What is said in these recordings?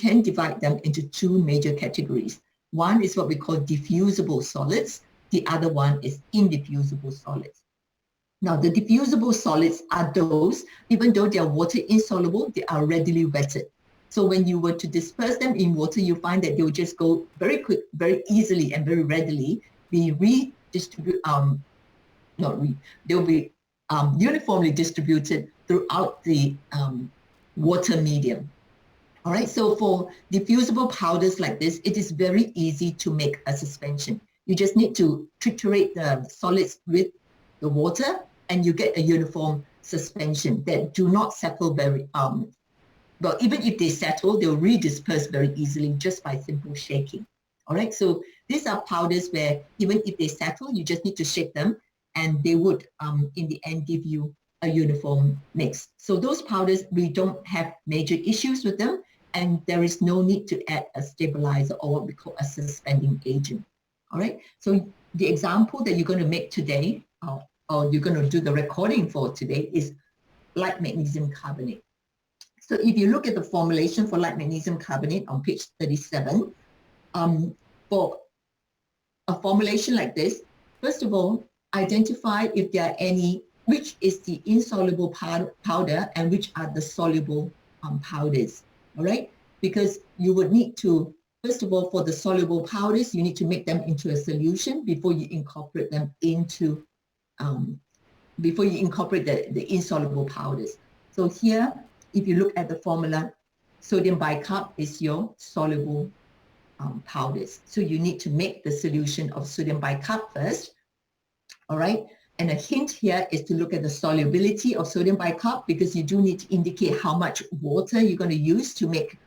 can divide them into two major categories. One is what we call diffusible solids. The other one is indiffusible solids. Now, the diffusible solids are those, even though they are water insoluble, they are readily wetted. So when you were to disperse them in water, you find that they will just go very quick, very easily, and very readily be they'll be uniformly distributed throughout the water medium. All right, so for diffusible powders like this, it is very easy to make a suspension. You just need to triturate the solids with the water, and you get a uniform suspension that do not settle very, well, even if they settle, they'll redisperse very easily just by simple shaking. All right, so these are powders where even if they settle, you just need to shake them, and they would, in the end, give you a uniform mix. So those powders, we don't have major issues with them, and there is no need to add a stabilizer or what we call a suspending agent. All right, so the example that you're going to make today, or you're going to do the recording for today, is light magnesium carbonate. So if you look at the formulation for light magnesium carbonate on page 37, for a formulation like this, first of all, identify if there are any, which is the insoluble powder and which are the soluble powders, all right? Because you would need to, first of all, for the soluble powders, you need to make them into a solution before you incorporate them into, the insoluble powders. So here, if you look at the formula, sodium bicarb is your soluble powders. So you need to make the solution of sodium bicarb first, all right? And a hint here is to look at the solubility of sodium bicarb, because you do need to indicate how much water you're going to use to make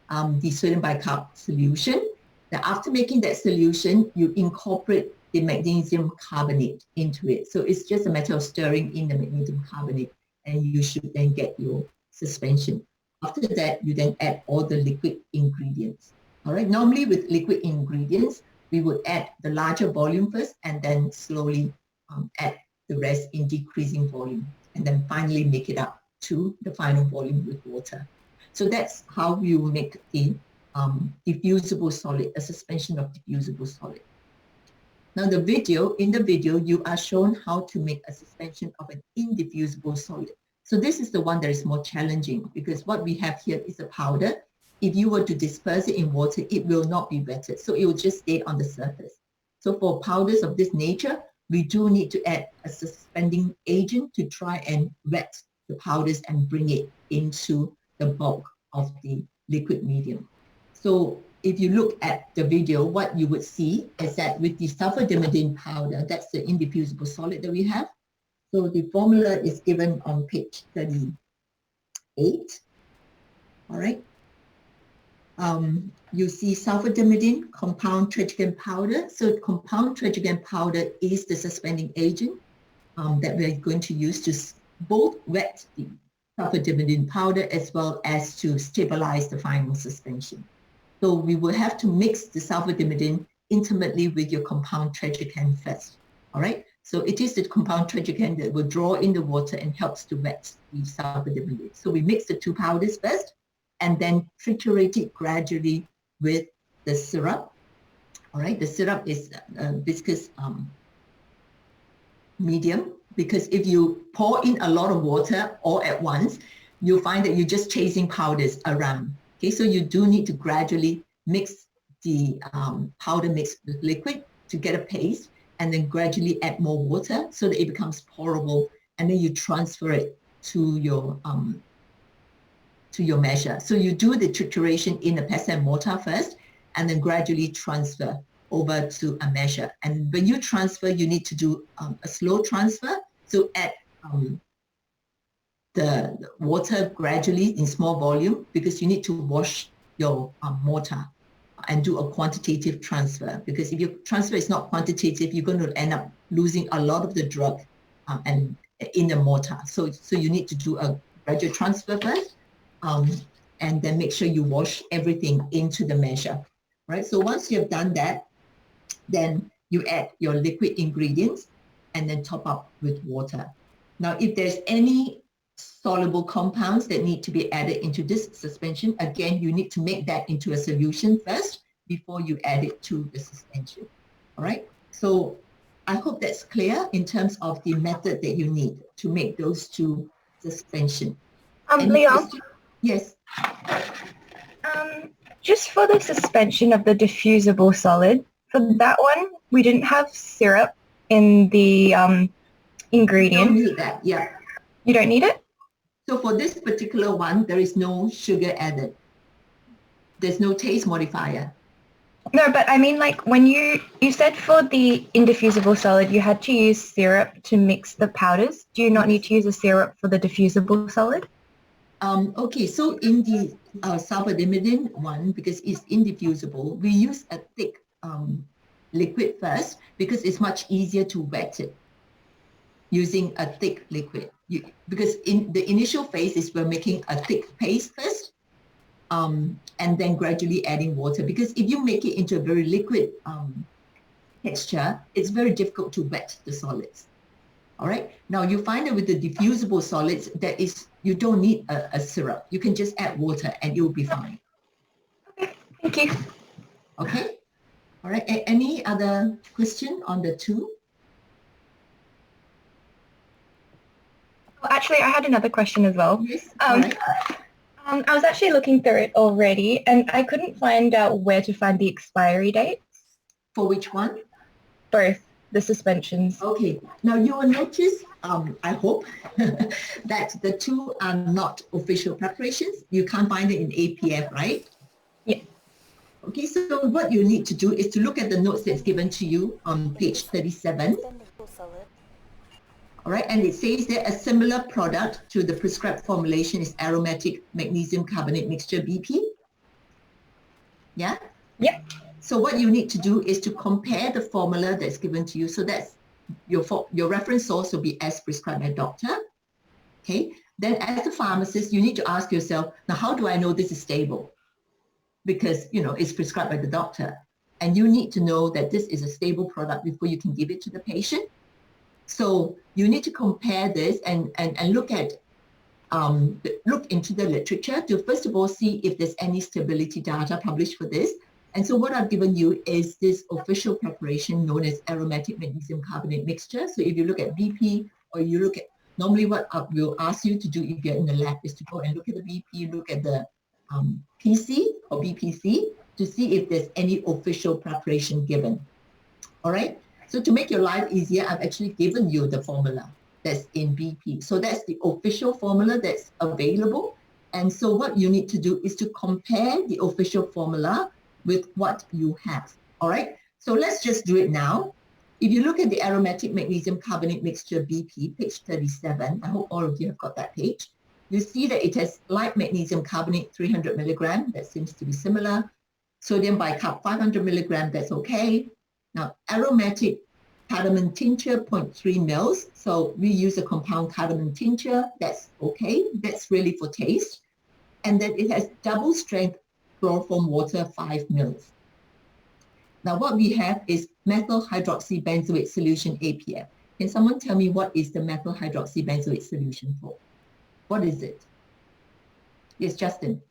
the sodium bicarb solution. Now, after making that solution, you incorporate the magnesium carbonate into it. So it's just a matter of stirring in the magnesium carbonate, and you should then get your suspension. After that, you then add all the liquid ingredients. All right, normally with liquid ingredients, we would add the larger volume first and then slowly add the rest in decreasing volume, and then finally make it up to the final volume with water. So that's how we will make the diffusible solid, a suspension of diffusible solid. Now in the video, you are shown how to make a suspension of an indiffusible solid. So this is the one that is more challenging, because what we have here is a powder. If you were to disperse it in water, it will not be wetted. So it will just stay on the surface. So for powders of this nature, we do need to add a suspending agent to try and wet the powders and bring it into the bulk of the liquid medium. So if you look at the video, what you would see is that with the sulfadiimidine powder, that's the indiffusible solid that we have. So the formula is given on page 38. All right. You see sulfadiimidine, compound tragican powder. So compound tragican powder is the suspending agent that we're going to use to both wet the sulfadiimidine powder as well as to stabilize the final suspension. So we will have to mix the sulfadiimidine intimately with your compound tragican first. All right. So it is the compound tragican that will draw in the water and helps to wet the sulfadiimidine. So we mix the two powders first, and then triturate it gradually with the syrup. All right, the syrup is viscous medium, because if you pour in a lot of water all at once, you'll find that you're just chasing powders around. Okay, so you do need to gradually mix the powder mix with liquid to get a paste, and then gradually add more water so that it becomes pourable, and then you transfer it to your measure. So you do the trituration in a pestle and mortar first, and then gradually transfer over to a measure. And when you transfer, you need to do a slow transfer. So add the water gradually in small volume, because you need to wash your mortar and do a quantitative transfer. Because if your transfer is not quantitative, you're going to end up losing a lot of the drug and in the mortar. So you need to do a gradual transfer first. And then make sure you wash everything into the measure, right? So once you have done that, then you add your liquid ingredients and then top up with water. Now, if there's any soluble compounds that need to be added into this suspension. Again, you need to make that into a solution first before you add it to the suspension. All right. So I hope that's clear in terms of the method that you need to make those two suspension. Leon? Yes. Just for the suspension of the diffusible solid, for that one, we didn't have syrup in the ingredient. You don't need that, yeah. You don't need it? So for this particular one, there is no sugar added. There's no taste modifier. No, but I mean, like when you said for the indiffusible solid, you had to use syrup to mix the powders. Do you not need to use a syrup for the diffusible solid? Okay, so in the sulfadiimidine one, because it's indiffusible, we use a thick liquid first because it's much easier to wet it using a thick liquid. Because in the initial phase is we're making a thick paste first, and then gradually adding water. Because if you make it into a very liquid texture, it's very difficult to wet the solids. All right. Now you find that with the diffusible solids, you don't need a syrup. You can just add water and it will be fine. Okay. Thank you. Okay. All right. Any other question on the two? Well, actually, I had another question as well. Yes. Right. I was actually looking through it already, and I couldn't find out where to find the expiry dates. For which one? Both the suspensions. Okay. Now you will notice, I hope, that the two are not official preparations. You can't find it in APF, right? Yeah. Okay. So what you need to do is to look at the notes that's given to you on page 37. All right, and it says that a similar product to the prescribed formulation is aromatic magnesium carbonate mixture BP. Yeah? Yeah. So what you need to do is to compare the formula that's given to you. So that's your reference source will be as prescribed by doctor. Okay. Then as a pharmacist, you need to ask yourself, now how do I know this is stable? Because, it's prescribed by the doctor. And you need to know that this is a stable product before you can give it to the patient. So you need to compare this and look at look into the literature to first of all see if there's any stability data published for this. And so what I've given you is this official preparation known as aromatic magnesium carbonate mixture. So if you look at BP or you look at, normally what I will ask you to do if you're in the lab is to go and look at the BP, look at the PC or BPC to see if there's any official preparation given. All right. So to make your life easier, I've actually given you the formula that's in BP. So that's the official formula that's available. And so what you need to do is to compare the official formula with what you have. All right. So let's just do it now. If you look at the aromatic magnesium carbonate mixture BP, page 37, I hope all of you have got that page. You see that it has light magnesium carbonate 300 milligram. That seems to be similar. Sodium bicarb 500 milligram. That's okay. Now, aromatic cardamom tincture, 0.3 mils. So we use a compound cardamom tincture. That's okay. That's really for taste. And then it has double strength chloroform water, 5 mils. Now, what we have is methyl hydroxybenzoate solution, APF. Can someone tell me what is the methyl hydroxybenzoate solution for? What is it? Yes, Justin.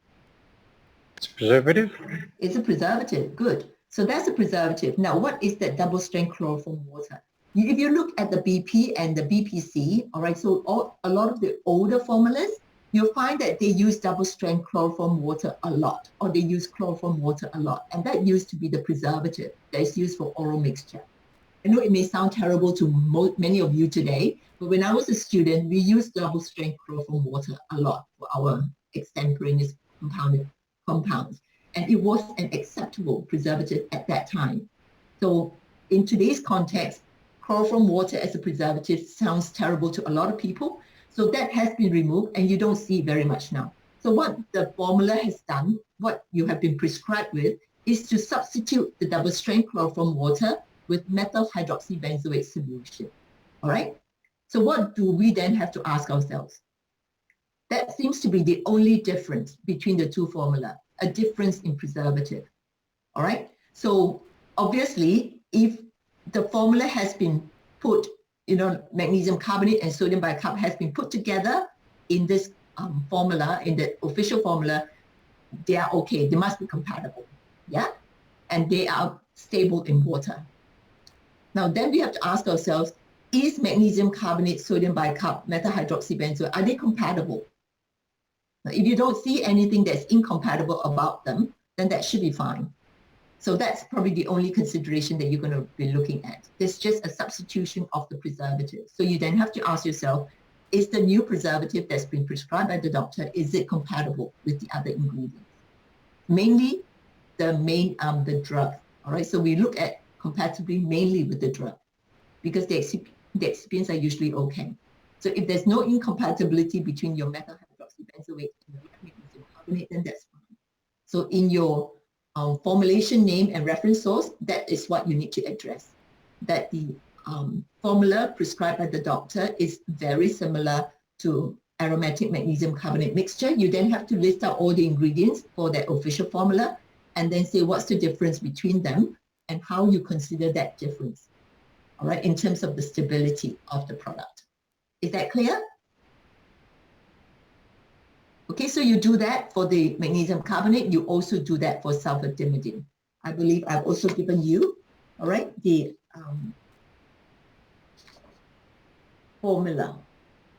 It's a preservative. It's a preservative. Good. So that's a preservative. Now, what is that double-strength chloroform water? If you look at the BP and the BPC, all right, so a lot of the older formulas, you'll find that they use double-strength chloroform water a lot, or they use chloroform water a lot. And that used to be the preservative that is used for oral mixture. I know it may sound terrible to many of you today, but when I was a student, we used double-strength chloroform water a lot for our extemporaneous compounds. And it was an acceptable preservative at that time. So in today's context, chloroform water as a preservative sounds terrible to a lot of people. So that has been removed and you don't see very much now. So what the formula has done, what you have been prescribed with, is to substitute the double-strength chloroform water with methyl hydroxybenzoate solution. All right? So what do we then have to ask ourselves? That seems to be the only difference between the two formula. A difference in preservative. All right. So obviously, if the formula has been put, magnesium carbonate and sodium bicarb has been put together, in this formula, in the official formula, they are okay. They must be compatible. Yeah? And they are stable in water. Now, then we have to ask ourselves, is magnesium carbonate, sodium bicarb, methyl hydroxybenzoate, are they compatible? Now, if you don't see anything that's incompatible about them, then that should be fine. So that's probably the only consideration that you're going to be looking at. There's just a substitution of the preservative. So you then have to ask yourself, is the new preservative that's been prescribed by the doctor, is it compatible with the other ingredients? Mainly the drug. All right, so we look at compatibility mainly with the drug because the excipients are usually okay. So if there's no incompatibility between your methyl hydroxybenzoate and your magnesium carbonate, then that's fine. So in your formulation name and reference source, that is what you need to address. That the formula prescribed by the doctor is very similar to aromatic magnesium carbonate mixture. You then have to list out all the ingredients for that official formula and then say what's the difference between them and how you consider that difference, all right, in terms of the stability of the product. Is that clear? Okay, so you do that for the magnesium carbonate. You also do that for sulfadiimidine. I believe I've also given you, all right, the formula.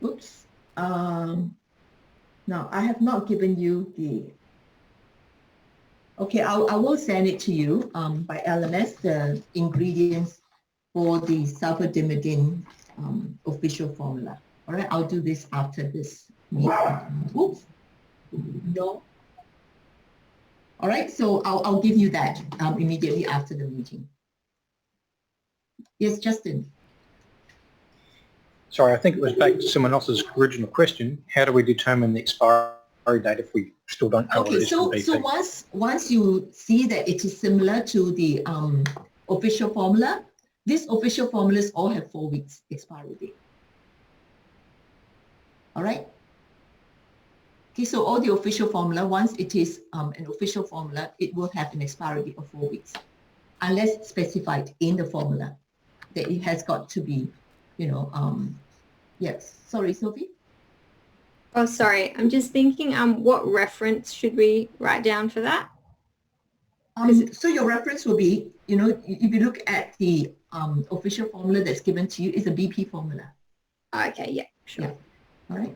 Oops. Now, I have not given you the, okay, I will send it to you by LMS, the ingredients for the sulfadiimidine official formula. All right, I'll do this after this meeting. Oops. No. All right, so I'll give you that immediately after the meeting. Yes, Justin. Sorry, I think it was back to someone else's original question. How do we determine the expiry date if we still don't know what it is from BP? So once you see that it is similar to the official formula, these official formulas all have 4 weeks expiry date. All right. Okay, so all the official formula, once it is an official formula, it will have an expiry date of 4 weeks, unless specified in the formula that it has got to be, you know, yes. Sorry, Sophie? Oh, sorry. I'm just thinking, what reference should we write down for that? So your reference will be, you know, if you look at the official formula that's given to you, is a BP formula. Okay, yeah, sure. Yeah. All right.